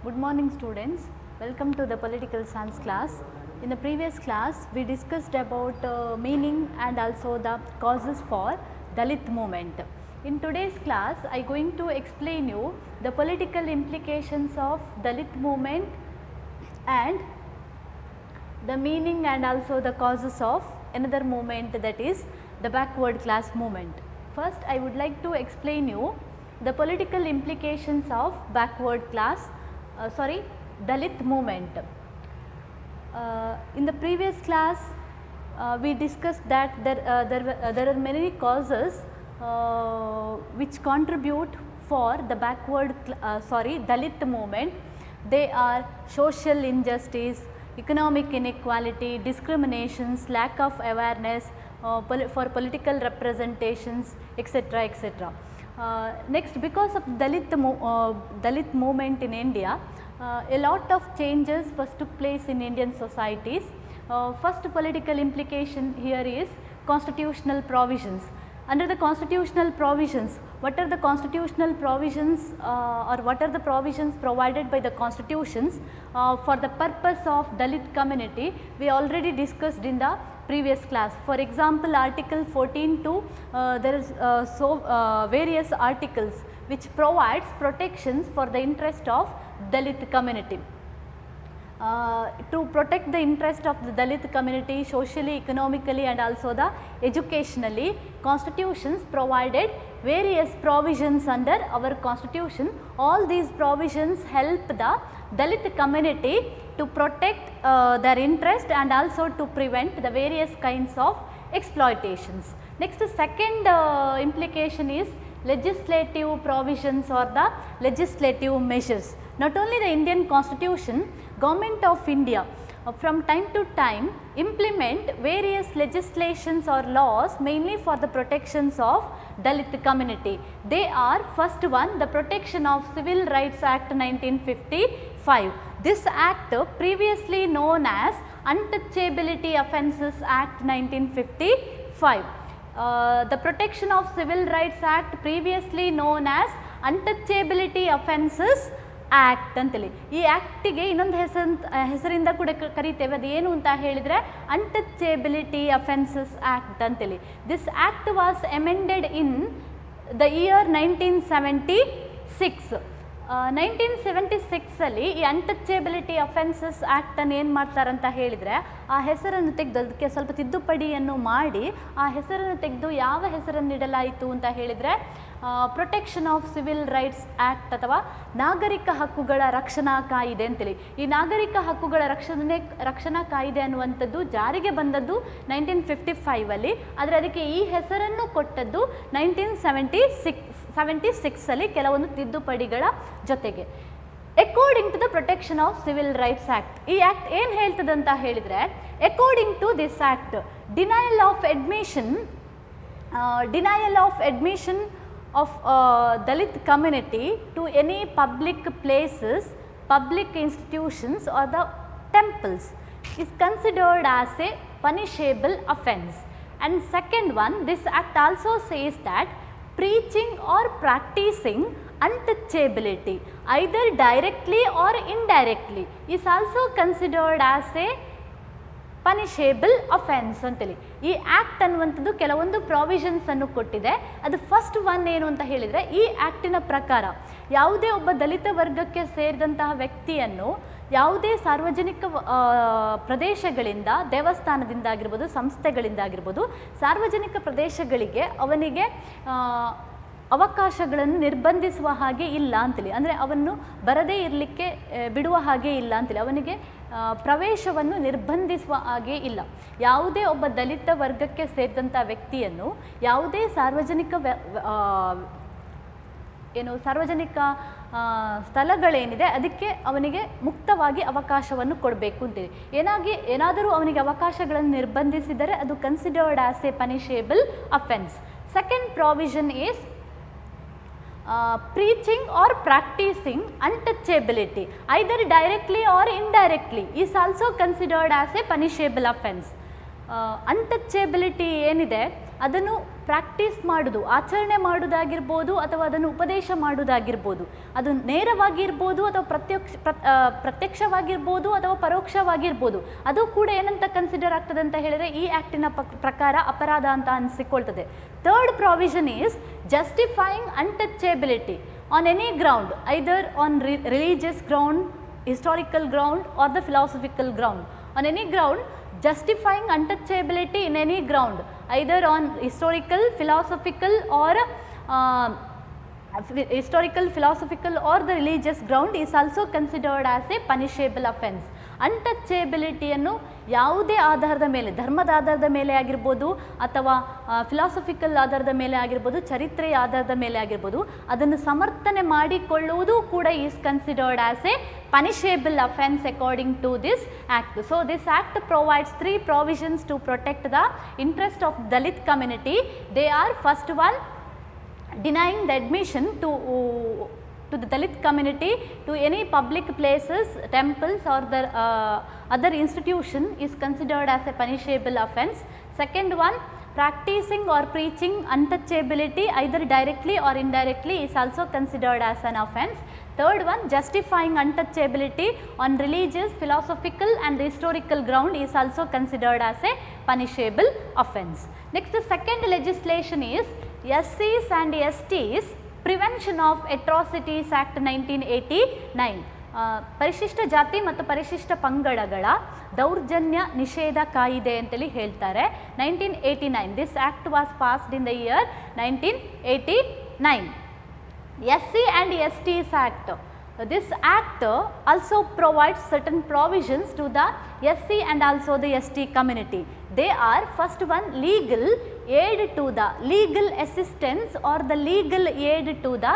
Good morning students, welcome to the political science class. In the previous class we discussed about meaning and also the causes for Dalit movement. In today's class I am going to explain you the political implications of Dalit movement and the meaning and also the causes of another movement, that is the backward class movement. First I would like to explain you the political implications of Dalit movement. In the previous class we discussed that there are many causes which contribute for the Dalit movement. They are social injustice, economic inequality, discriminations, lack of awareness for political representations, etc., etc. Next, because of Dalit movement in India, a lot of changes first took place in Indian societies. First political implication here is constitutional provisions. Under the constitutional provisions, what are the constitutional provisions or what are the provisions provided by the constitutions for the purpose of Dalit community, we already discussed in the previous class. For example, article 14 to there is various articles which provides protections for the interest of Dalit community. To protect the interest of the Dalit community socially, economically and also the educationally, constitutions provided various provisions under our constitution. All these provisions help the Dalit community to protect their interest and also to prevent the various kinds of exploitations. Next, second implication is legislative provisions or the legislative measures. Not only the Indian constitution, Government of India from time to time implement various legislations or laws mainly for the protections of Dalit community. They are, first one, the Protection of Civil Rights Act 1955. This act, previously known as Untouchability Offences Act 1955. The Protection of Civil Rights Act, previously known as Untouchability Offences act ಅಂತೇಳಿ. ಈ ಆ್ಯಕ್ಟಿಗೆ ಇನ್ನೊಂದು ಹೆಸರಿಂದ ಕೂಡ ಕರೀತೇವೆ, ಅದು ಏನು ಅಂತ ಹೇಳಿದರೆ ಅನ್ಟಚೇಬಿಲಿಟಿ offences act ಅಂತೇಳಿ. This act was amended in the year 1976. 1976 ಈ ಅನ್ಟಚೇಬಿಲಿಟಿ ಅಫೆನ್ಸಸ್ ಆ್ಯಕ್ಟನ್ನು ಏನು ಮಾಡ್ತಾರಂತ ಹೇಳಿದರೆ, ಆ ಹೆಸರನ್ನು ತೆಗೆದು ಅದಕ್ಕೆ ಸ್ವಲ್ಪ ತಿದ್ದುಪಡಿಯನ್ನು ಮಾಡಿ ಆ ಹೆಸರನ್ನು ತೆಗೆದು ಯಾವ ಹೆಸರನ್ನು ನೀಡಲಾಯಿತು ಅಂತ ಹೇಳಿದರೆ protection of civil rights act ಅಥವಾ ನಾಗರಿಕ ಹಕ್ಕುಗಳ ರಕ್ಷಣಾ ಕಾಯಿದೆ ಅಂತೇಳಿ. ಈ ನಾಗರಿಕ ಹಕ್ಕುಗಳ ರಕ್ಷಣಾ ಕಾಯಿದೆ ಅನ್ನುವಂಥದ್ದು ಜಾರಿಗೆ ಬಂದದ್ದು 1955 ಆದರೆ ಅದಕ್ಕೆ ಈ ಹೆಸರನ್ನು ಕೊಟ್ಟದ್ದು 1976 ಕೆಲವೊಂದು ತಿದ್ದುಪಡಿಗಳ ಜೊತೆಗೆ. According to the protection of civil rights act, ಈ ಆ್ಯಕ್ಟ್ ಏನು ಹೇಳ್ತದೆ ಅಂತ ಹೇಳಿದರೆ, according to this act denial of admission of Dalit community to any public places, public institutions or the temples is considered as a punishable offence. And second one, this act also says that preaching or practicing untouchability either directly or indirectly is also considered as a punishable offence ಅಂತೇಳಿ. ಈ act ಅನ್ನುವಂಥದ್ದು ಕೆಲವೊಂದು provisions ಅನ್ನು ಕೊಟ್ಟಿದೆ. ಅದು first one ಏನು ಅಂತ ಹೇಳಿದರೆ, ಈ ಆ್ಯಕ್ಟಿನ ಪ್ರಕಾರ ಯಾವುದೇ ಒಬ್ಬ ದಲಿತ ವರ್ಗಕ್ಕೆ ಸೇರಿದಂತಹ ವ್ಯಕ್ತಿಯನ್ನು ಯಾವುದೇ ಸಾರ್ವಜನಿಕ ಪ್ರದೇಶಗಳಿಂದ, ದೇವಸ್ಥಾನದಿಂದ ಆಗಿರ್ಬೋದು, ಸಂಸ್ಥೆಗಳಿಂದ ಆಗಿರ್ಬೋದು, ಸಾರ್ವಜನಿಕ ಪ್ರದೇಶಗಳಿಗೆ ಅವನಿಗೆ ಅವಕಾಶಗಳನ್ನು ನಿರ್ಬಂಧಿಸುವ ಹಾಗೆ ಇಲ್ಲ ಅಂತೇಳಿ. ಅಂದರೆ ಅವನ್ನು ಬರದೇ ಇರಲಿಕ್ಕೆ ಬಿಡುವ ಹಾಗೆ ಇಲ್ಲ ಅಂತೇಳಿ, ಅವನಿಗೆ ಪ್ರವೇಶವನ್ನು ನಿರ್ಬಂಧಿಸುವ ಹಾಗೆ ಇಲ್ಲ. ಯಾವುದೇ ಒಬ್ಬ ದಲಿತ ವರ್ಗಕ್ಕೆ ಸೇರಿದಂಥ ವ್ಯಕ್ತಿಯನ್ನು ಯಾವುದೇ ಸಾರ್ವಜನಿಕ ಸ್ಥಳಗಳೇನಿದೆ ಅದಕ್ಕೆ ಅವನಿಗೆ ಮುಕ್ತವಾಗಿ ಅವಕಾಶವನ್ನು ಕೊಡಬೇಕು ಅಂತೇಳಿ. ಏನಾದರೂ ಅವನಿಗೆ ಅವಕಾಶಗಳನ್ನು ನಿರ್ಬಂಧಿಸಿದರೆ ಅದು considered as a punishable offence. Second provision is preaching or practicing untouchability either directly or indirectly is also considered as a punishable offence. ಅನ್ಟಚೇಬಿಲಿಟಿ ಏನಿದೆ ಅದನ್ನು ಪ್ರಾಕ್ಟೀಸ್ ಮಾಡೋದು, ಆಚರಣೆ ಮಾಡೋದಾಗಿರ್ಬೋದು ಅಥವಾ ಅದನ್ನು ಉಪದೇಶ ಮಾಡೋದಾಗಿರ್ಬೋದು, ಅದು ನೇರವಾಗಿರ್ಬೋದು ಅಥವಾ ಪ್ರತ್ಯಕ್ಷವಾಗಿರ್ಬೋದು ಅಥವಾ ಪರೋಕ್ಷವಾಗಿರ್ಬೋದು, ಅದು ಕೂಡ ಏನಂತ ಕನ್ಸಿಡರ್ ಆಗ್ತದೆ ಅಂತ ಹೇಳಿದರೆ ಈ ಆ್ಯಕ್ಟಿನ ಪ್ರಕಾರ ಅಪರಾಧ ಅಂತ ಅನಿಸಿಕೊಳ್ತದೆ. Third provision is justifying untouchability on any ground, either on religious ground, historical ground or the philosophical ground. On any ground, justifying untouchability in any ground, either on historical, philosophical or the religious ground is also considered as a punishable offence. ಅನ್ಟಚೇಬಿಲಿಟಿಯನ್ನು ಯಾವುದೇ ಆಧಾರದ ಮೇಲೆ, ಧರ್ಮದ ಆಧಾರದ ಮೇಲೆ ಆಗಿರ್ಬೋದು ಅಥವಾ philosophical ಆಧಾರದ ಮೇಲೆ ಆಗಿರ್ಬೋದು, ಚರಿತ್ರೆಯ ಆಧಾರದ ಮೇಲೆ ಆಗಿರ್ಬೋದು, ಅದನ್ನು ಸಮರ್ಥನೆ ಮಾಡಿಕೊಳ್ಳುವುದು ಕೂಡ is considered as A punishable offence according to this act. So this act provides 3 provisions to protect the interest of Dalit community. They are, first one, denying the admission to the Dalit community to any public places, temples or the other institution is considered as a punishable offence. Second one, practicing or preaching untouchability either directly or indirectly is also considered as an offence. Third one, justifying untouchability on religious, philosophical and historical ground is also considered as a punishable offence. Next, the second legislation is SCs and STs Prevention of Atrocities Act 1989. ಪರಿಶಿಷ್ಟ ಜಾತಿ ಮತ್ತು ಪರಿಶಿಷ್ಟ ಪಂಗಡಗಳ ದೌರ್ಜನ್ಯ ನಿಷೇಧ ಕಾಯಿದೆ ಅಂತೇಳಿ ಹೇಳ್ತಾರೆ. 1989. This act was passed in the year 1989. SC and STs Act. This act also provides certain provisions to the SC and also the ST community. They are, first one, legal aid to the legal assistance or the legal aid to the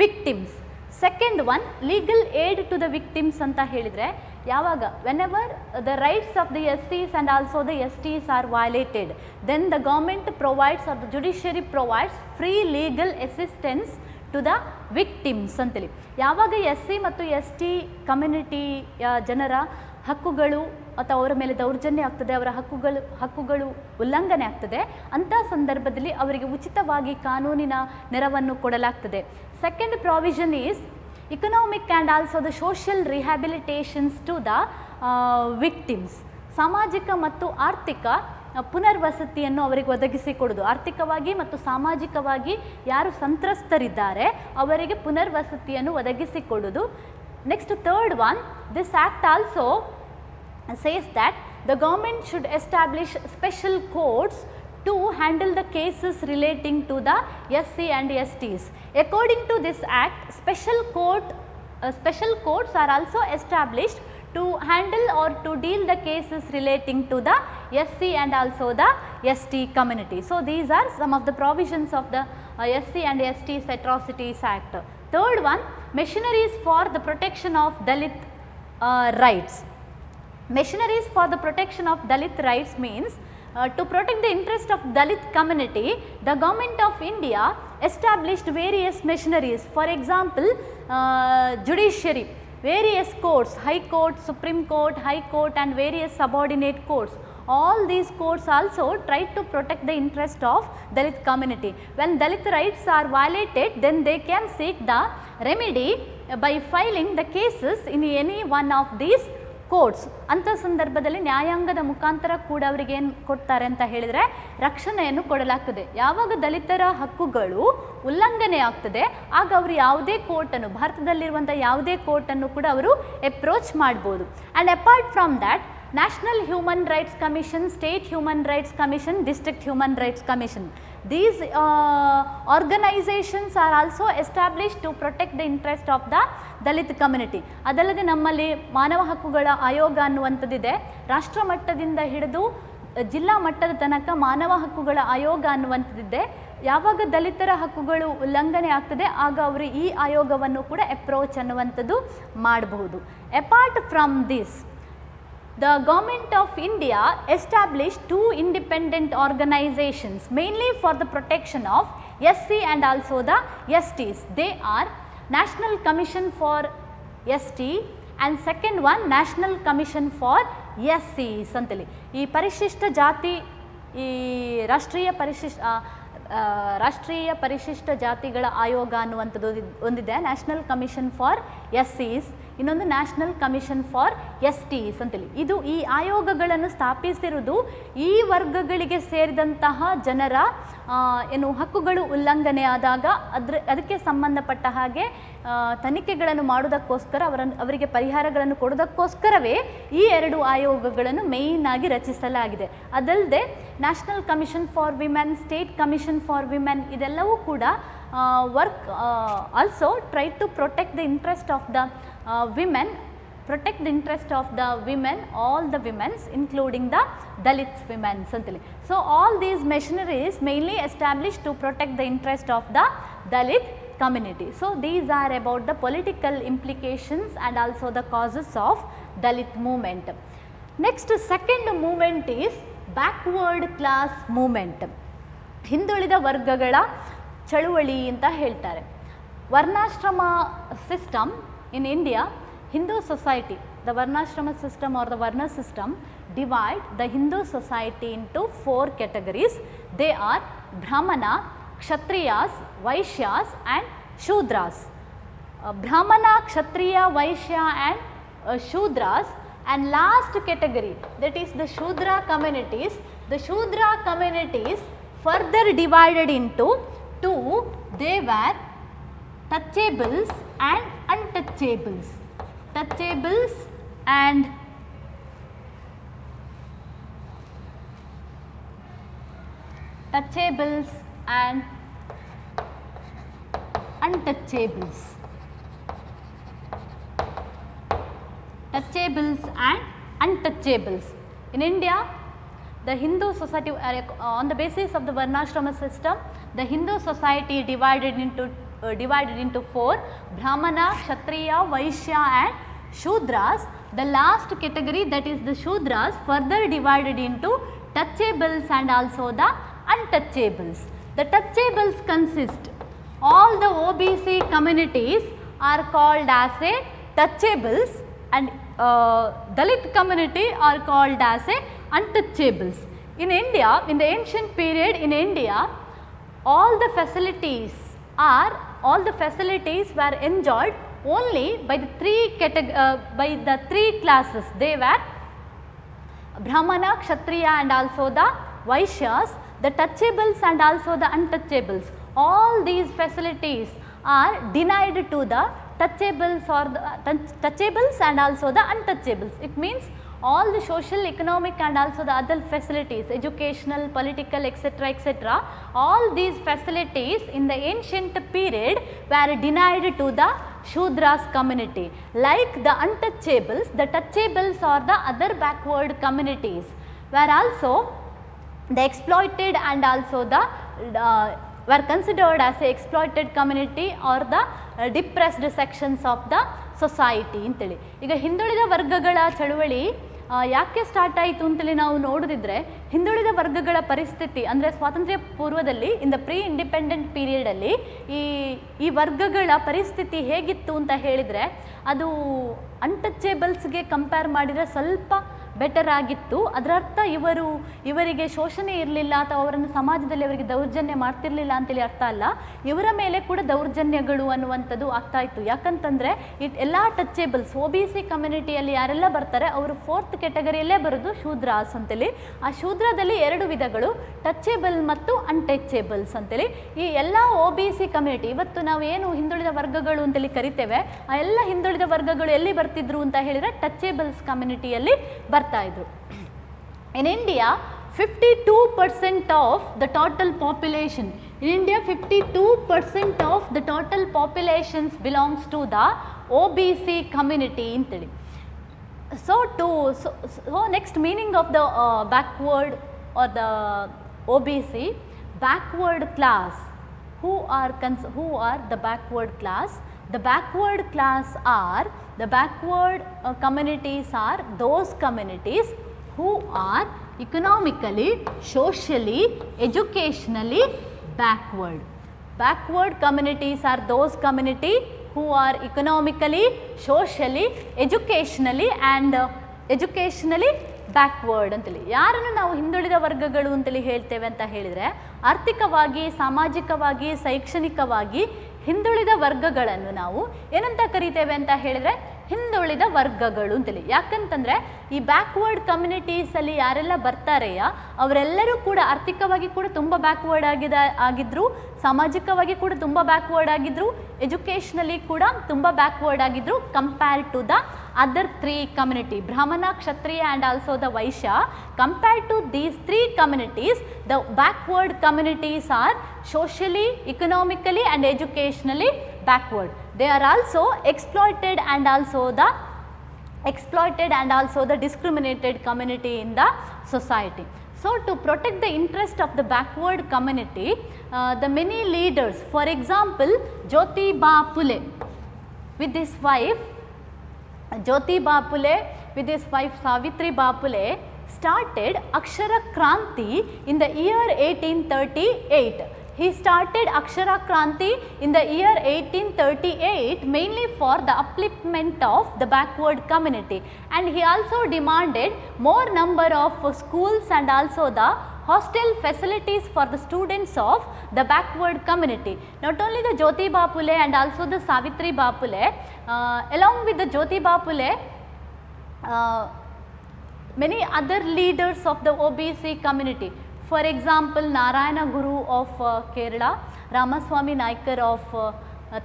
victims. Second one, legal aid to the victims anta helidre yavaga whenever the rights of the SCs and also the STs are violated, then the government provides or the judiciary provides free legal assistance to the victims ಅಂತೇಳಿ. ಯಾವಾಗ SC ಮತ್ತು ST ಕಮ್ಯುನಿಟಿಯ ಜನರ ಹಕ್ಕುಗಳು ಅಥವಾ ಅವರ ಮೇಲೆ ದೌರ್ಜನ್ಯ ಆಗ್ತದೆ, ಅವರ ಹಕ್ಕುಗಳು ಉಲ್ಲಂಘನೆ ಆಗ್ತದೆ, ಅಂಥ ಸಂದರ್ಭದಲ್ಲಿ ಅವರಿಗೆ ಉಚಿತವಾಗಿ ಕಾನೂನಿನ ನೆರವನ್ನು ಕೊಡಲಾಗ್ತದೆ. Second provision is economic and also the social rehabilitations to the victims. ಸಾಮಾಜಿಕ ಮತ್ತು ಆರ್ಥಿಕ ಪುನರ್ವಸತಿಯನ್ನು ಅವರಿಗೆ ಒದಗಿಸಿಕೊಡುವುದು. ಆರ್ಥಿಕವಾಗಿ ಮತ್ತು ಸಾಮಾಜಿಕವಾಗಿ ಯಾರು ಸಂತ್ರಸ್ತರಿದ್ದಾರೆ ಅವರಿಗೆ ಪುನರ್ವಸತಿಯನ್ನು ಒದಗಿಸಿಕೊಡುವುದು. Next, third one, this act also says that the government should establish special courts to handle the cases relating to the SC and STs. According to this act, special courts are also established to handle or to deal the cases relating to the SC and also the ST community. So these are some of the provisions of the SC and STs Atrocities Act. Third one, machineries for the protection of Dalit rights. Machineries for the protection of Dalit rights means to protect the interest of Dalit community, the government of India established various machineries. For example, judiciary, various courts, High Court, Supreme Court, High Court and various subordinate courts. All these courts also try to protect the interest of Dalit community. When Dalit rights are violated, then they can seek the remedy by filing the cases in any one of these courts. ಅಂಥ ಸಂದರ್ಭದಲ್ಲಿ ನ್ಯಾಯಾಂಗದ ಮುಖಾಂತರ ಕೂಡ ಅವರಿಗೆ ಏನು ಕೊಡ್ತಾರೆ ಅಂತ ಹೇಳಿದರೆ ರಕ್ಷಣೆಯನ್ನು ಕೊಡಲಾಗ್ತದೆ. ಯಾವಾಗ ದಲಿತರ ಹಕ್ಕುಗಳು ಉಲ್ಲಂಘನೆ ಆಗ್ತದೆ ಆಗ ಅವರು ಯಾವುದೇ ಕೋರ್ಟನ್ನು, ಭಾರತದಲ್ಲಿರುವಂಥ ಯಾವುದೇ ಕೋರ್ಟನ್ನು ಕೂಡ ಅವರು ಅಪ್ರೋಚ್ ಮಾಡ್ಬೋದು. And apart from that, national human rights commission, state human rights commission, district human rights commission, these organizations are also established to protect the interest of the Dalit community. ಅದಲ್ಲದೆ ನಮ್ಮಲ್ಲಿ ಮಾನವ ಹಕ್ಕುಗಳ ಆಯೋಗ ಅನ್ನುವಂಥದ್ದಿದೆ. ರಾಷ್ಟ್ರ ಮಟ್ಟದಿಂದ ಹಿಡಿದು ಜಿಲ್ಲಾ ಮಟ್ಟದ ತನಕ ಮಾನವ ಹಕ್ಕುಗಳ ಆಯೋಗ ಅನ್ನುವಂಥದ್ದಿದೆ. ಯಾವಾಗ ದಲಿತರ ಹಕ್ಕುಗಳು ಉಲ್ಲಂಘನೆ ಆಗ್ತದೆ ಆಗ ಅವರು ಈ ಆಯೋಗವನ್ನು ಕೂಡ ಅಪ್ರೋಚ್ ಅನ್ನುವಂಥದ್ದು ಮಾಡಬಹುದು. Apart from this, the government of India established 2 independent organizations mainly for the protection of SC and also the STs. They are National Commission for ST and second one national commission for SCs ಅಂತೇಳಿ. ಈ ಪರಿಶಿಷ್ಟ ಜಾತಿ, ಈ ರಾಷ್ಟ್ರೀಯ ಪರಿಶಿಷ್ಟ ಜಾತಿಗಳ ಆಯೋಗ ಅನ್ನುವಂಥದ್ದು ಒಂದಿದೆ, ನ್ಯಾಷನಲ್ ಕಮಿಷನ್ ಫಾರ್ SCs, ಇನ್ನೊಂದು ನ್ಯಾಷನಲ್ ಕಮಿಷನ್ ಫಾರ್ STs ಅಂತೇಳಿ. ಇದು ಈ ಆಯೋಗಗಳನ್ನು ಸ್ಥಾಪಿಸಿರುವುದು ಈ ವರ್ಗಗಳಿಗೆ ಸೇರಿದಂತಹ ಜನರ ಏನು ಹಕ್ಕುಗಳು ಉಲ್ಲಂಘನೆ ಆದಾಗ ಅದಕ್ಕೆ ಸಂಬಂಧಪಟ್ಟ ಹಾಗೆ ತನಿಖೆಗಳನ್ನು ಮಾಡೋದಕ್ಕೋಸ್ಕರ ಅವರಿಗೆ ಪರಿಹಾರಗಳನ್ನು ಕೊಡೋದಕ್ಕೋಸ್ಕರವೇ ಈ ಎರಡು ಆಯೋಗಗಳನ್ನು ಮೇಯ್ನ್ ಆಗಿ ರಚಿಸಲಾಗಿದೆ. ಅದಲ್ಲದೆ national commission for women, state commission for women ಇದೆಲ್ಲವೂ ಕೂಡ also try to protect the interest of the women, protect the interest of the women, all the women's including the Dalits women's antili. So all these machineries mainly established to protect the interest of the Dalit community. So these are about the political implications and also the causes of Dalit movement. Next, second movement is backward class movement. ಹಿಂದುಳಿದ ವರ್ಗಗಳ ಚಳುವಳಿ ಅಂತ ಹೇಳ್ತಾರೆ. ವರ್ಣಾಶ್ರಮ system in India, Hindu society, the Varnashrama system or the Varna system divide the Hindu society into 4 categories. They are Brahmana, Kshatriyas, Vaishyas and Shudras. Brahmana, Kshatriya, Vaishya and Shudras, and last category, that is the Shudra communities. The Shudra communities further divided into 2. They were touchables and untouchables. Touchables and untouchables. Touchables and untouchables. In India, the Hindu society, on the basis of the Varnashrama system, the Hindu society divided into 4: Brahmana, Kshatriya, Vaishya and Shudras. The last category, that is the Shudras, further divided into touchables and also the untouchables. The touchables consist, all the OBC communities are called as a touchables and Dalit community are called as a untouchables. In India, in the ancient period in India, all the facilities were enjoyed only by the three classes. They were Brahmana, Kshatriya and also the Vaishyas, the touchables and also the untouchables. All these facilities are denied to the touchables or the touchables and also the untouchables. It means all the social, economic and also the other facilities, educational, political, etc., all these facilities in the ancient period were denied to the Shudras community. Like the untouchables, the touchables or the other backward communities were also the exploited and also the were considered as a exploited community or the depressed sections of the society ಅಂತೇಳಿ. ಈಗ ಹಿಂದುಳಿದ ವರ್ಗಗಳ ಚಳುವಳಿ ಯಾಕೆ start ಆಯಿತು ಅಂತೇಳಿ ನಾವು ನೋಡಿದ್ರೆ, ಹಿಂದುಳಿದ ವರ್ಗಗಳ ಪರಿಸ್ಥಿತಿ ಅಂದರೆ ಸ್ವಾತಂತ್ರ್ಯ ಪೂರ್ವದಲ್ಲಿ ಇನ್ ದ ಪ್ರೀ ಇಂಡಿಪೆಂಡೆಂಟ್ ಪೀರಿಯಡಲ್ಲಿ ಈ ವರ್ಗಗಳ ಪರಿಸ್ಥಿತಿ ಹೇಗಿತ್ತು ಅಂತ ಹೇಳಿದರೆ, ಅದು ಅನ್ಟಚೇಬಲ್ಸ್ಗೆ ಕಂಪೇರ್ ಮಾಡಿದರೆ ಸ್ವಲ್ಪ ಬೆಟರ್ ಆಗಿತ್ತು. ಅದರರ್ಥ ಇವರಿಗೆ ಶೋಷಣೆ ಇರಲಿಲ್ಲ ಅಥವಾ ಅವರನ್ನು ಸಮಾಜದಲ್ಲಿ ಅವರಿಗೆ ದೌರ್ಜನ್ಯ ಮಾಡ್ತಿರ್ಲಿಲ್ಲ ಅಂತೇಳಿ ಅರ್ಥ ಅಲ್ಲ. ಇವರ ಮೇಲೆ ಕೂಡ ದೌರ್ಜನ್ಯಗಳು ಅನ್ನುವಂಥದ್ದು ಆಗ್ತಾ ಇತ್ತು. ಯಾಕಂತಂದರೆ ಎಲ್ಲ ಟಚೇಬಲ್ಸ್ OBC ಕಮ್ಯುನಿಟಿಯಲ್ಲಿ ಯಾರೆಲ್ಲ ಬರ್ತಾರೆ ಅವರು 4th ಕ್ಯಾಟಗರಿಯಲ್ಲೇ ಬರೋದು ಶೂದ್ರಾಸ್ ಅಂತೇಳಿ. ಆ ಶೂದ್ರದಲ್ಲಿ 2 ವಿಧಗಳು, ಟಚೇಬಲ್ ಮತ್ತು ಅನ್ಟಚೇಬಲ್ಸ್ ಅಂತೇಳಿ. ಈ ಎಲ್ಲ OBC ಕಮ್ಯುನಿಟಿ ಇವತ್ತು ನಾವು ಏನು ಹಿಂದುಳಿದ ವರ್ಗಗಳು ಅಂತೇಳಿ ಕರಿತೇವೆ, ಆ ಎಲ್ಲ ಹಿಂದುಳಿದ ವರ್ಗಗಳು ಎಲ್ಲಿ ಬರ್ತಿದ್ರು ಅಂತ ಹೇಳಿದರೆ ಟಚೇಬಲ್ಸ್ ಕಮ್ಯುನಿಟಿಯಲ್ಲಿ ಬರ್ತಾ ಇದ್ರು. In India 52% of the total population, in India 52% of the total populations belongs to the OBC community ಅಂತೇಳಿ. So next meaning of the backward or the OBC, backward class. Who are the backward class? The backward class are, the backward communities are those communities who are economically, socially, educationally backward. Backward communities are those communities who are economically, socially, educationally and educationally backward ಅಂತೇಳಿ. ಯಾರನ್ನು ನಾವು ಹಿಂದುಳಿದ ವರ್ಗಗಳು ಅಂತೇಳಿ ಹೇಳ್ತೇವೆ ಅಂತ ಹೇಳಿದರೆ, ಆರ್ಥಿಕವಾಗಿ, ಸಾಮಾಜಿಕವಾಗಿ, ಶೈಕ್ಷಣಿಕವಾಗಿ ಹಿಂದುಳಿದ ವರ್ಗಗಳನ್ನು ನಾವು ಏನಂತ ಕರಿತೇವೆ ಅಂತ ಹೇಳಿದರೆ ಹಿಂದುಳಿದ ವರ್ಗಗಳು ಅಂತೇಳಿ. ಯಾಕಂತಂದರೆ ಈ ಬ್ಯಾಕ್ವರ್ಡ್ ಕಮ್ಯುನಿಟೀಸಲ್ಲಿ ಯಾರೆಲ್ಲ ಬರ್ತಾರೆಯಾ ಅವರೆಲ್ಲರೂ ಕೂಡ ಆರ್ಥಿಕವಾಗಿ ಕೂಡ ತುಂಬ ಬ್ಯಾಕ್ವರ್ಡ್ ಆಗಿದ್ರು, ಸಾಮಾಜಿಕವಾಗಿ ಕೂಡ ತುಂಬ ಬ್ಯಾಕ್ವರ್ಡ್ ಆಗಿದ್ರು, ಎಜುಕೇಷನಲಿ ಕೂಡ ತುಂಬ ಬ್ಯಾಕ್ವರ್ಡ್ ಆಗಿದ್ರು compare to the other 3 community, Brahmana, Kshatriya and also the Vaishya. Compared to these 3 communities, the backward communities are socially, economically and educationally backward. They are also exploited and also the discriminated community in the society. So, to protect the interest of the backward community, the many leaders, for example, Jyotiba Phule with his wife Savitriba Phule started Akshara Kranti in the year 1838. He started Akshara Kranti in the year 1838 mainly for the upliftment of the backward community, and he also demanded more number of schools and also the hostel facilities for the students of the backward community. Not only the Jyotiba Phule and also the Savitriba Phule, along with the Jyotiba Phule, many other leaders of the OBC community, for example Narayana Guru of Kerala, Ramaswamy Naikar of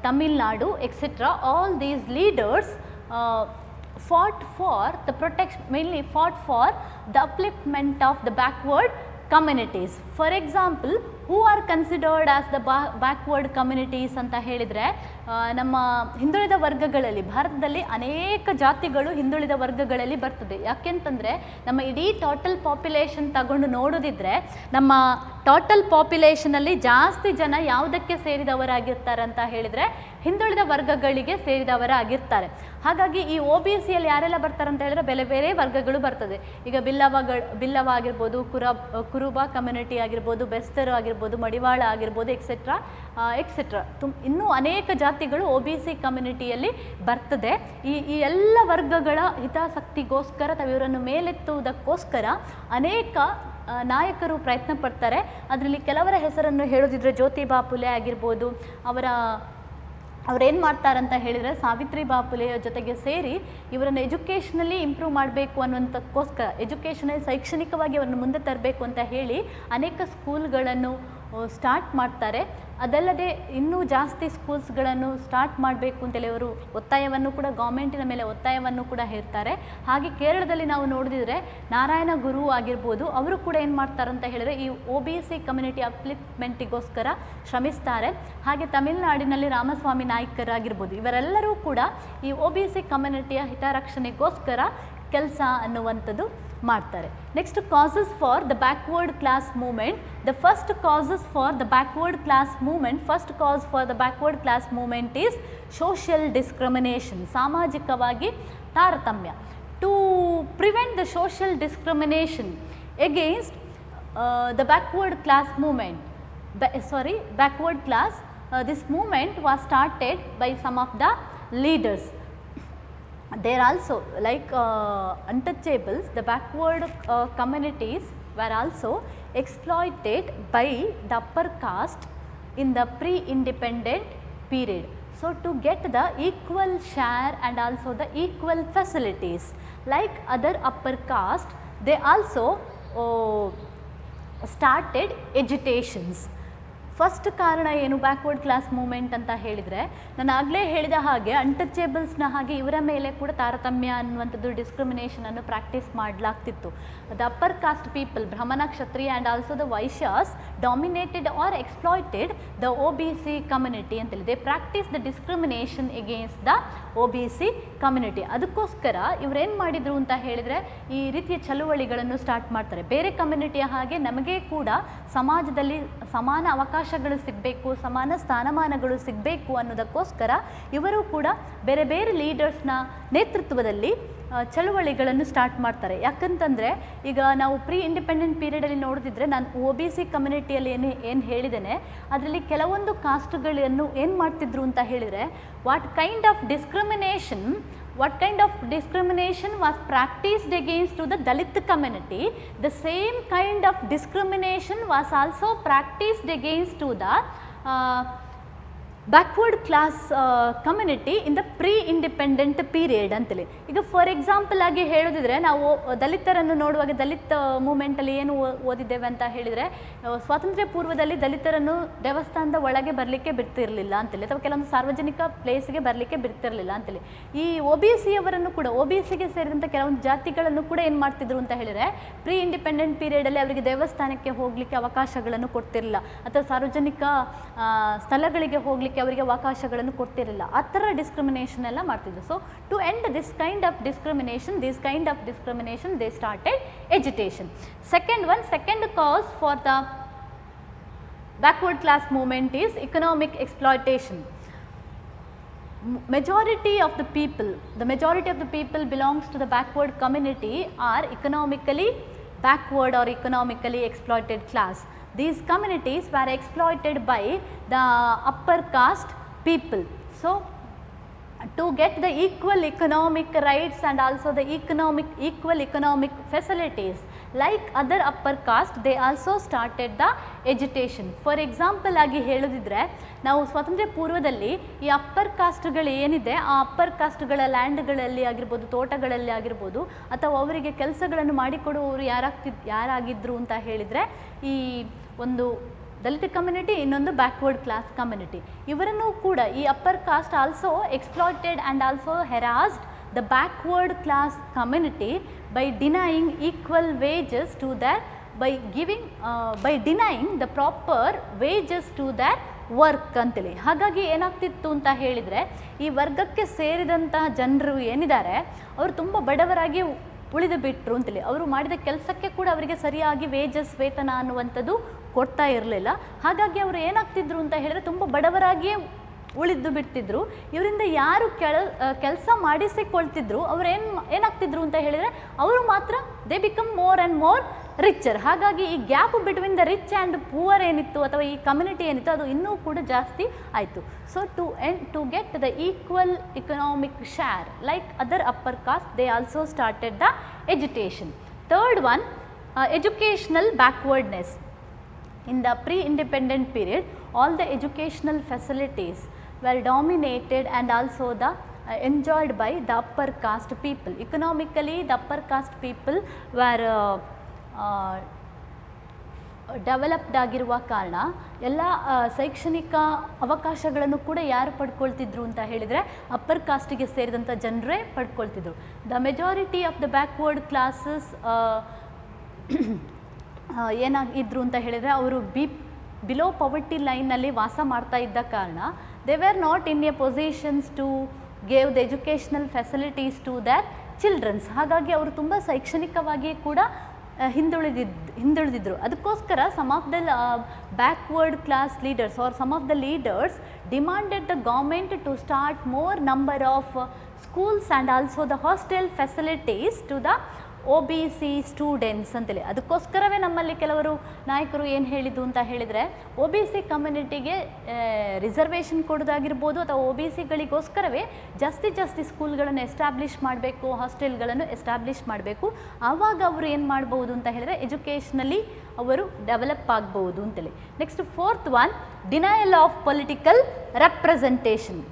Tamil Nadu, etc. All these leaders fought for the protection, mainly fought for the upliftment of the backward communities. For example, who are considered as the backward communities ಅಂತ ಹೇಳಿದರೆ, ನಮ್ಮ ಹಿಂದುಳಿದ ವರ್ಗಗಳಲ್ಲಿ ಭಾರತದಲ್ಲಿ ಅನೇಕ ಜಾತಿಗಳು ಹಿಂದುಳಿದ ವರ್ಗಗಳಲ್ಲಿ ಬರ್ತದೆ. ಯಾಕೆಂತಂದರೆ ನಮ್ಮ ಇಡೀ ಟೋಟಲ್ ಪಾಪ್ಯುಲೇಷನ್ ತಗೊಂಡು ನೋಡೋದಿದ್ರೆ ನಮ್ಮ ಟೋಟಲ್ ಪಾಪ್ಯುಲೇಷನಲ್ಲಿ ಜಾಸ್ತಿ ಜನ ಯಾವುದಕ್ಕೆ ಸೇರಿದವರಾಗಿರ್ತಾರೆ ಅಂತ ಹೇಳಿದರೆ ಹಿಂದುಳಿದ ವರ್ಗಗಳಿಗೆ ಸೇರಿದವರಾಗಿರ್ತಾರೆ. ಹಾಗಾಗಿ ಈ OBCಯಲ್ಲಿ ಯಾರೆಲ್ಲ ಬರ್ತಾರೆ ಅಂತ ಹೇಳಿದ್ರೆ ಬೇರೆ ಬೇರೆ ವರ್ಗಗಳು ಬರ್ತದೆ. ಈಗ ಬಿಲ್ಲವ ಆಗಿರ್ಬೋದು, ಕುರುಬ ಕಮ್ಯುನಿಟಿ ಆಗಿರ್ಬೋದು, ಬೆಸ್ತರು ಆಗಿರ್ಬೋದು, ಮಡಿವಾಳ ಆಗಿರ್ಬೋದು, ಎಕ್ಸೆಟ್ರಾ ಇನ್ನೂ ಅನೇಕ ಜಾತಿಗಳು OBC ಕಮ್ಯುನಿಟಿಯಲ್ಲಿ ಬರ್ತದೆ. ಈ ಎಲ್ಲ ವರ್ಗಗಳ ಹಿತಾಸಕ್ತಿಗೋಸ್ಕರ ಇವರನ್ನು ಮೇಲೆತ್ತುವುದಕ್ಕೋಸ್ಕರ ಅನೇಕ ನಾಯಕರು ಪ್ರಯತ್ನ ಪಡ್ತಾರೆ. ಅದರಲ್ಲಿ ಕೆಲವರ ಹೆಸರನ್ನು ಹೇಳೋದಿದ್ರೆ ಜ್ಯೋತಿಬಾ ಫುಲೆ ಆಗಿರ್ಬೋದು, ಅವರೇನು ಮಾಡ್ತಾರಂತ ಹೇಳಿದರೆ ಸಾವಿತ್ರಿಬಾ ಫುಲೆಯ ಜೊತೆಗೆ ಸೇರಿ ಇವರನ್ನು ಎಜುಕೇಷನಲ್ಲಿ ಇಂಪ್ರೂವ್ ಮಾಡಬೇಕು ಅನ್ನುವಂಥಕ್ಕೋಸ್ಕರ, ಎಜುಕೇಷನಲ್ಲಿ ಶೈಕ್ಷಣಿಕವಾಗಿ ಅವರನ್ನು ಮುಂದೆ ತರಬೇಕು ಅಂತ ಹೇಳಿ ಅನೇಕ ಸ್ಕೂಲ್ಗಳನ್ನು ಸ್ಟಾರ್ಟ್ ಮಾಡ್ತಾರೆ. ಅದಲ್ಲದೆ ಇನ್ನೂ ಜಾಸ್ತಿ ಸ್ಕೂಲ್ಸ್ಗಳನ್ನು ಸ್ಟಾರ್ಟ್ ಮಾಡಬೇಕು ಅಂತೇಳಿ ಅವರು ಒತ್ತಾಯವನ್ನು ಕೂಡ ಗೌರ್ಮೆಂಟಿನ ಮೇಲೆ ಒತ್ತಾಯವನ್ನು ಕೂಡ ಹೇರ್ತಾರೆ. ಹಾಗೆ ಕೇರಳದಲ್ಲಿ ನಾವು ನೋಡಿದರೆ ನಾರಾಯಣ ಗುರು ಆಗಿರ್ಬೋದು, ಅವರು ಕೂಡ ಏನು ಮಾಡ್ತಾರಂತ ಹೇಳಿದರೆ ಈ OBC ಕಮ್ಯುನಿಟಿ ಅಪ್ಲಿಫ್ಟ್ಮೆಂಟಿಗೋಸ್ಕರ ಶ್ರಮಿಸ್ತಾರೆ. ಹಾಗೆ ತಮಿಳುನಾಡಿನಲ್ಲಿ ರಾಮಸ್ವಾಮಿ ನಾಯ್ಕರ್ ಆಗಿರ್ಬೋದು, ಇವರೆಲ್ಲರೂ ಕೂಡ ಈ OBC ಕಮ್ಯುನಿಟಿಯ ಹಿತರಕ್ಷಣೆಗೋಸ್ಕರ ಕೆಲಸ ಅನ್ನುವಂಥದ್ದು ಮಾಡ್ತಾರೆ. Next, causes for the backward class movement. The first causes for the backward class movement, first cause for the backward class movement is social discrimination, ಸಾಮಾಜಿಕವಾಗಿ ತಾರತಮ್ಯ. To prevent the social discrimination against the backward class movement, backward class, this movement was started by some of the leaders. They are also like untouchables. The backward communities were also exploited by the upper caste in the pre-independent period. So, to get the equal share and also the equal facilities like other upper caste, they also started agitations. First ಕಾರಣ ಏನು backward class movement ಅಂತ ಹೇಳಿದರೆ, ನಾನು ಆಗಲೇ ಹೇಳಿದ ಹಾಗೆ ಅನ್ಟಚೇಬಲ್ಸ್ನ ಹಾಗೆ ಇವರ ಮೇಲೆ ಕೂಡ ತಾರತಮ್ಯ ಅನ್ನುವಂಥದ್ದು ಡಿಸ್ಕ್ರಿಮಿನೇಷನನ್ನು ಪ್ರಾಕ್ಟೀಸ್ ಮಾಡಲಾಗ್ತಿತ್ತು. The upper caste people, Brahmin, Kshatriya and also the Vaishyas dominated or exploited the OBC community ಅಂತೇಳಿ. They practise the discrimination against the OBC community. ಅದಕ್ಕೋಸ್ಕರ ಇವರೇನು ಮಾಡಿದರು ಅಂತ ಹೇಳಿದರೆ ಈ ರೀತಿಯ ಚಳುವಳಿಗಳನ್ನು ಸ್ಟಾರ್ಟ್ ಮಾಡ್ತಾರೆ. ಬೇರೆ ಕಮ್ಯುನಿಟಿಯ ಹಾಗೆ ನಮಗೆ ಕೂಡ ಸಮಾಜದಲ್ಲಿ ಸಮಾನ ಅವಕಾಶಗಳು ಸಿಗಬೇಕು, ಸಮಾನ ಸ್ಥಾನಮಾನಗಳು ಸಿಗಬೇಕು ಅನ್ನೋದಕ್ಕೋಸ್ಕರ ಇವರು ಕೂಡ ಬೇರೆ ಬೇರೆ ಲೀಡರ್ಸ್ನ ನೇತೃತ್ವದಲ್ಲಿ ಚಳುವಳಿಗಳನ್ನು ಸ್ಟಾರ್ಟ್ ಮಾಡ್ತಾರೆ. ಯಾಕಂತಂದರೆ ಈಗ ನಾವು ಪ್ರೀ ಇಂಡಿಪೆಂಡೆಂಟ್ ಪೀರಿಯಡಲ್ಲಿ ನೋಡಿದ್ರೆ ನಾನು OBC ಕಮ್ಯುನಿಟಿಯಲ್ಲಿ ಏನು ಹೇಳಿದ್ದೇನೆ ಅದರಲ್ಲಿ ಕೆಲವೊಂದು ಕಾಸ್ಟ್ಗಳನ್ನು ಏನು ಮಾಡ್ತಿದ್ರು ಅಂತ ಹೇಳಿದರೆ what kind of discrimination was practiced against to the Dalit community, the same kind of discrimination was also practiced against to the backward class community in the pre independent period ಅಂತೇಳಿ. ಈಗ ಫಾರ್ ಎಕ್ಸಾಂಪಲ್ ಆಗಿ ಹೇಳೋದಿದ್ರೆ ನಾವು ದಲಿತರನ್ನು ನೋಡುವಾಗ ದಲಿತ ಮೂಮೆಂಟಲ್ಲಿ ಏನು ಓದಿದ್ದೇವೆ ಅಂತ ಹೇಳಿದರೆ ಸ್ವಾತಂತ್ರ್ಯ ಪೂರ್ವದಲ್ಲಿ ದಲಿತರನ್ನು ದೇವಸ್ಥಾನದ ಒಳಗೆ ಬರಲಿಕ್ಕೆ ಬಿಡ್ತಿರಲಿಲ್ಲ ಅಂತೇಳಿ ಅಥವಾ ಕೆಲವೊಂದು ಸಾರ್ವಜನಿಕ ಪ್ಲೇಸ್ಗೆ ಬರಲಿಕ್ಕೆ ಬಿಡ್ತಿರಲಿಲ್ಲ ಅಂತೇಳಿ. ಈ OBC ಅವರನ್ನು ಕೂಡ OBCಗೆ ಸೇರಿದಂಥ ಕೆಲವೊಂದು ಜಾತಿಗಳನ್ನು ಕೂಡ ಏನು ಮಾಡ್ತಿದ್ರು ಅಂತ ಹೇಳಿದರೆ ಪ್ರೀ ಇಂಡಿಪೆಂಡೆಂಟ್ ಪೀರಿಯಡಲ್ಲಿ ಅವರಿಗೆ ದೇವಸ್ಥಾನಕ್ಕೆ ಹೋಗಲಿಕ್ಕೆ ಅವಕಾಶಗಳನ್ನು ಕೊಡ್ತಿರಲಿಲ್ಲ ಅಥವಾ ಸಾರ್ವಜನಿಕ ಸ್ಥಳಗಳಿಗೆ ಹೋಗಲಿಕ್ಕೆ ಅವರಿಗೆ ಅವಕಾಶಗಳನ್ನು ಕೊಡ್ತಿರಲಿಲ್ಲ. ಆ ಥರ ಡಿಸ್ಕ್ರಿಮಿನೇಷನ್ ಎಲ್ಲ ಮಾಡ್ತಿದ್ರು. So to end this kind of discrimination they started education. second cause for the backward class movement is economic exploitation. Majority of the people belongs to the backward community are economically backward or economically exploited class. These communities were exploited by the upper caste people. So to get the equal economic rights and also the equal economic facilities like other upper caste, they also started the education. For example ಆಗಿ ಹೇಳೋದಿದ್ರೆ ನಾವು ಸ್ವಾತಂತ್ರ್ಯ ಪೂರ್ವದಲ್ಲಿ ಈ upper ಕಾಸ್ಟ್ಗಳು ಏನಿದೆ ಆ upper ಕಾಸ್ಟ್ಗಳ ಲ್ಯಾಂಡ್ಗಳಲ್ಲಿ ಆಗಿರ್ಬೋದು, ತೋಟಗಳಲ್ಲಿ ಆಗಿರ್ಬೋದು, ಅಥವಾ ಅವರಿಗೆ ಕೆಲಸಗಳನ್ನು ಮಾಡಿಕೊಡುವವರು ಯಾರಾಗಿದ್ದರು ಅಂತ ಹೇಳಿದರೆ ಈ ಒಂದು ದಲಿತ ಕಮ್ಯುನಿಟಿ, ಇನ್ನೊಂದು ಬ್ಯಾಕ್ವರ್ಡ್ ಕ್ಲಾಸ್ ಕಮ್ಯುನಿಟಿ. ಇವರನ್ನು ಕೂಡ ಈ upper caste also exploited and also harassed the backward class community by denying equal wages to their by denying the proper wages to their work ಅಂತೇಳಿ. ಹಾಗಾಗಿ ಏನಾಗ್ತಿತ್ತು ಅಂತ ಹೇಳಿದರೆ ಈ ವರ್ಗಕ್ಕೆ ಸೇರಿದಂತಹ ಜನರು ಏನಿದ್ದಾರೆ ಅವರು ತುಂಬ ಬಡವರಾಗಿ ಉಳಿದು ಬಿಟ್ಟರು ಅಂತೇಳಿ. ಅವರು ಮಾಡಿದ ಕೆಲಸಕ್ಕೆ ಕೂಡ ಅವರಿಗೆ ಸರಿಯಾಗಿ ವೇತನ ಅನ್ನುವಂಥದ್ದು ಕೊಡ್ತಾ ಇರಲಿಲ್ಲ. ಹಾಗಾಗಿ ಅವರು ಏನಾಗ್ತಿದ್ರು ಅಂತ ಹೇಳಿದ್ರೆ ತುಂಬ ಬಡವರಾಗಿಯೇ ಉಳಿದು ಬಿಡ್ತಿದ್ರು. ಇವರಿಂದ ಯಾರು ಕೆಲಸ ಮಾಡಿಸಿಕೊಳ್ತಿದ್ರು ಅವರು ಏನಾಗ್ತಿದ್ರು ಅಂತ ಹೇಳಿದರೆ ಅವರು ಮಾತ್ರ they become more and more richer. ಹಾಗಾಗಿ ಈ gap between the rich and poor ಏನಿತ್ತು ಅಥವಾ ಈ ಕಮ್ಯುನಿಟಿ ಏನಿತ್ತು ಅದು ಇನ್ನೂ ಕೂಡ ಜಾಸ್ತಿ ಆಯಿತು. So to get the equal economic share like other upper caste, they also started the education. Third one, educational backwardness. In the pre-independent period, all the educational facilities were dominated and also the enjoyed by the upper caste people. Economically, the upper caste people were developed ಆಗಿರುವ ಕಾರಣ ಎಲ್ಲ ಶೈಕ್ಷಣಿಕ ಅವಕಾಶಗಳನ್ನು ಕೂಡ ಯಾರು ಪಡ್ಕೊಳ್ತಿದ್ರು ಅಂತ ಹೇಳಿದರೆ upper ಕಾಸ್ಟಿಗೆ ಸೇರಿದಂಥ ಜನರೇ ಪಡ್ಕೊಳ್ತಿದ್ರು. The majority of the backward classes ಏನಾಗಿದ್ರು ಅಂತ ಹೇಳಿದರೆ ಅವರು ಬಿಲೋ ಪವರ್ಟಿ ಲೈನ್ನಲ್ಲಿ ವಾಸ ಮಾಡ್ತಾ ಇದ್ದ ಕಾರಣ they were not in a positions to gave the educational facilities to their childrens. ಹಾಗಾಗಿ ಅವರು ತುಂಬ ಶೈಕ್ಷಣಿಕವಾಗಿ ಕೂಡ ಹಿಂದುಳಿದಿದ್ರು. ಅದಕ್ಕೋಸ್ಕರ some of the backward class leaders or some of the leaders demanded the government to start more number of schools and also the hostel facilities to the OBC students ಅಂತೇಳಿ. ಅದಕ್ಕೋಸ್ಕರವೇ ನಮ್ಮಲ್ಲಿ ಕೆಲವರು ನಾಯಕರು ಏನು ಹೇಳಿದ್ದು ಅಂತ ಹೇಳಿದರೆ OBC ಕಮ್ಯುನಿಟಿಗೆ ರಿಸರ್ವೇಷನ್ ಕೊಡೋದಾಗಿರ್ಬೋದು ಅಥವಾ OBCಗಳಿಗೋಸ್ಕರವೇ ಜಾಸ್ತಿ ಸ್ಕೂಲ್ಗಳನ್ನು ಎಸ್ಟಾಬ್ಲಿಷ್ ಮಾಡಬೇಕು, ಹಾಸ್ಟೆಲ್ಗಳನ್ನು ಎಸ್ಟಾಬ್ಲಿಷ್ ಮಾಡಬೇಕು. ಆವಾಗ ಅವರು ಏನು ಮಾಡ್ಬೋದು ಅಂತ ಹೇಳಿದರೆ ಎಜುಕೇಷನಲ್ಲಿ ಅವರು ಡೆವಲಪ್ ಆಗ್ಬೋದು ಅಂತೇಳಿ. Next fourth one, denial of political representation.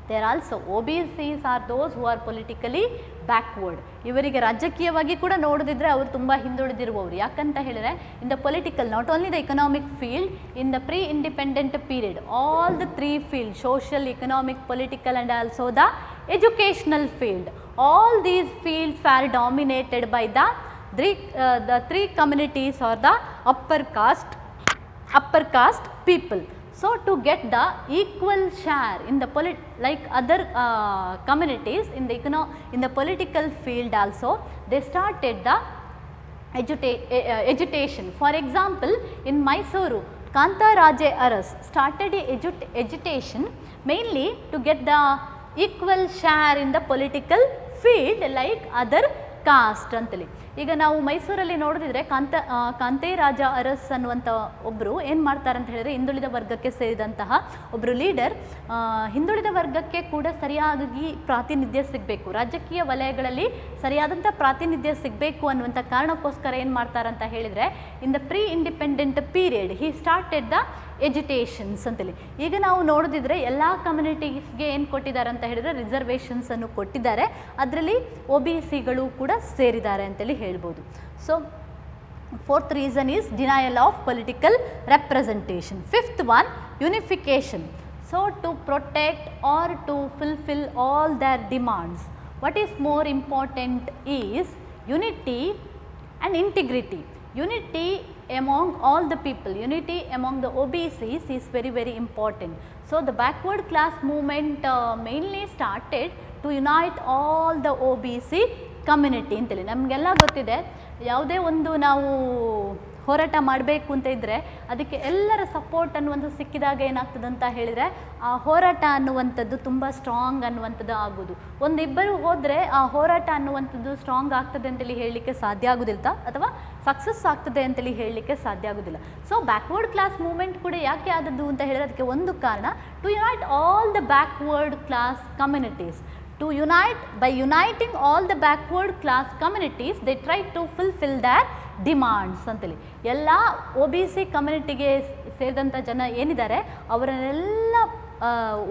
There also OBCs are those who are politically backward. ಇವರಿಗೆ ರಾಜಕೀಯವಾಗಿ ಕೂಡ ನೋಡೋದಿದ್ರೆ ಅವರು ತುಂಬ ಹಿಂದುಳಿದಿರುವವರು. ಯಾಕಂತ ಹೇಳಿದರೆ in the political, not only the economic field, in the pre independent period all the three field, social, economic, political and also the educational field, all these fields are dominated by the three communities or the upper caste people. So to get the equal share in the like other communities in the political field also, they started the education. For example, in Mysuru, Kantaraje Aras started education mainly to get the equal share in the political field like other cost ಅಂತೇಳಿ. ಈಗ ನಾವು ಮೈಸೂರಲ್ಲಿ ನೋಡಿದ್ರೆ ಕಾಂತೇರಾಜ ಅರಸ್ ಅನ್ನುವಂಥ ಒಬ್ಬರು ಏನು ಮಾಡ್ತಾರೆ ಅಂತ ಹೇಳಿದ್ರೆ, ಹಿಂದುಳಿದ ವರ್ಗಕ್ಕೆ ಸೇರಿದಂತಹ ಒಬ್ಬರು ಲೀಡರ್, ಹಿಂದುಳಿದ ವರ್ಗಕ್ಕೆ ಕೂಡ ಸರಿಯಾಗಿ ಪ್ರಾತಿನಿಧ್ಯ ಸಿಗಬೇಕು, ರಾಜಕೀಯ ವಲಯಗಳಲ್ಲಿ ಸರಿಯಾದಂಥ ಪ್ರಾತಿನಿಧ್ಯ ಸಿಗಬೇಕು ಅನ್ನುವಂಥ ಕಾರಣಕ್ಕೋಸ್ಕರ ಏನು ಮಾಡ್ತಾರೆ ಅಂತ ಹೇಳಿದರೆ, in the pre independent period he started the agitations ಅಂತೇಳಿ. ಈಗ ನಾವು ನೋಡಿದ್ರೆ ಎಲ್ಲ ಕಮ್ಯುನಿಟೀಸ್ಗೆ ಏನು ಕೊಟ್ಟಿದ್ದಾರೆ ಅಂತ ಹೇಳಿದರೆ ರಿಸರ್ವೇಷನ್ಸ್ ಅನ್ನು ಕೊಟ್ಟಿದ್ದಾರೆ, ಅದರಲ್ಲಿ OBCಗಳು ಕೂಡ ಸೇರಿದ್ದಾರೆ ಅಂತೇಳಿ ಹೇಳ್ಬೋದು. So fourth reason is denial of political representation. Fifth one, unification. So to protect or to fulfill all their demands, what is more important is unity and integrity. Unity among all the people, unity among the OBCs is very, very important. So the backward class movement mainly started to unite all the OBC community ಅಂತೇಳಿ. ನಮಗೆಲ್ಲ ಗೊತ್ತಿದೆ, ಯಾವುದೇ ಒಂದು ನಾವು ಹೋರಾಟ ಮಾಡಬೇಕು ಅಂತ ಇದ್ದರೆ ಅದಕ್ಕೆ ಎಲ್ಲರ ಸಪೋರ್ಟ್ ಅನ್ನುವಂಥದ್ದು ಸಿಕ್ಕಿದಾಗ ಏನಾಗ್ತದೆ ಅಂತ ಹೇಳಿದರೆ ಆ ಹೋರಾಟ ಅನ್ನುವಂಥದ್ದು ತುಂಬ ಸ್ಟ್ರಾಂಗ್ ಅನ್ನುವಂಥದ್ದು ಆಗೋದು. ಒಂದಿಬ್ಬರು ಹೋದರೆ ಆ ಹೋರಾಟ ಅನ್ನುವಂಥದ್ದು ಸ್ಟ್ರಾಂಗ್ ಆಗ್ತದೆ ಅಂತೇಳಿ ಹೇಳಲಿಕ್ಕೆ ಸಾಧ್ಯ ಆಗೋದಿಲ್ಲ, ಅಥವಾ ಸಕ್ಸಸ್ ಆಗ್ತದೆ ಅಂತೇಳಿ ಹೇಳಲಿಕ್ಕೆ ಸಾಧ್ಯ ಆಗೋದಿಲ್ಲ. ಸೊ ಬ್ಯಾಕ್ವರ್ಡ್ ಕ್ಲಾಸ್ ಮೂವ್ಮೆಂಟ್ ಕೂಡ ಯಾಕೆ ಆದದ್ದು ಅಂತ ಹೇಳಿದ್ರೆ ಅದಕ್ಕೆ ಒಂದು ಕಾರಣ, to unite all the backward class communities. To unite, by uniting all the backward class communities, they try to fulfill their demands ಅಂತೇಳಿ. ಎಲ್ಲ OBC ಕಮ್ಯುನಿಟಿಗೆ ಸೇರಿದಂಥ ಜನ ಏನಿದ್ದಾರೆ ಅವರನ್ನೆಲ್ಲ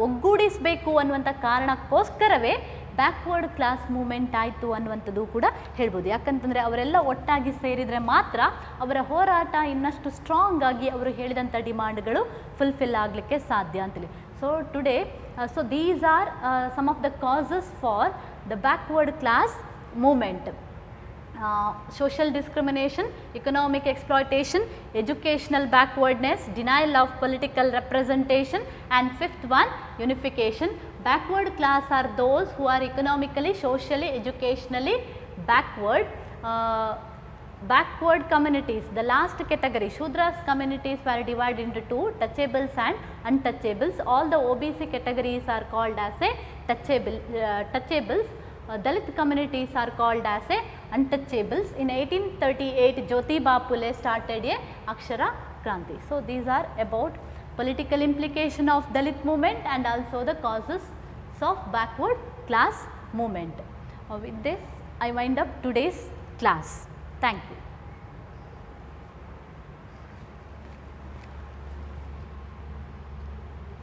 ಒಗ್ಗೂಡಿಸಬೇಕು ಅನ್ನುವಂಥ ಕಾರಣಕ್ಕೋಸ್ಕರವೇ ಬ್ಯಾಕ್ವರ್ಡ್ ಕ್ಲಾಸ್ ಮೂವ್ಮೆಂಟ್ ಆಯಿತು ಅನ್ನುವಂಥದ್ದು ಕೂಡ ಹೇಳ್ಬೋದು. ಯಾಕಂತಂದರೆ ಅವರೆಲ್ಲ ಒಟ್ಟಾಗಿ ಸೇರಿದರೆ ಮಾತ್ರ ಅವರ ಹೋರಾಟ ಇನ್ನಷ್ಟು ಸ್ಟ್ರಾಂಗ್ ಆಗಿ ಅವರು ಹೇಳಿದಂಥ ಡಿಮಾಂಡ್ಗಳು ಫುಲ್ಫಿಲ್ ಆಗಲಿಕ್ಕೆ ಸಾಧ್ಯ ಅಂತೇಳಿ. So today, so these are some of the causes for the backward class movement. Social discrimination, economic exploitation, educational backwardness, denial of political representation, and fifth one, unification. Backward class are those who are economically, socially, educationally backward. Backward communities, the last category, Shudras communities were divided into two, touchables and untouchables. All the OBC categories are called as a touchables. Dalit communities are called as a untouchables. In 1838, Jyotiba Phule started a Akshara Kranti. So these are about political implication of Dalit movement and also the causes of backward class movement. With this, I wind up today's class. Thank you.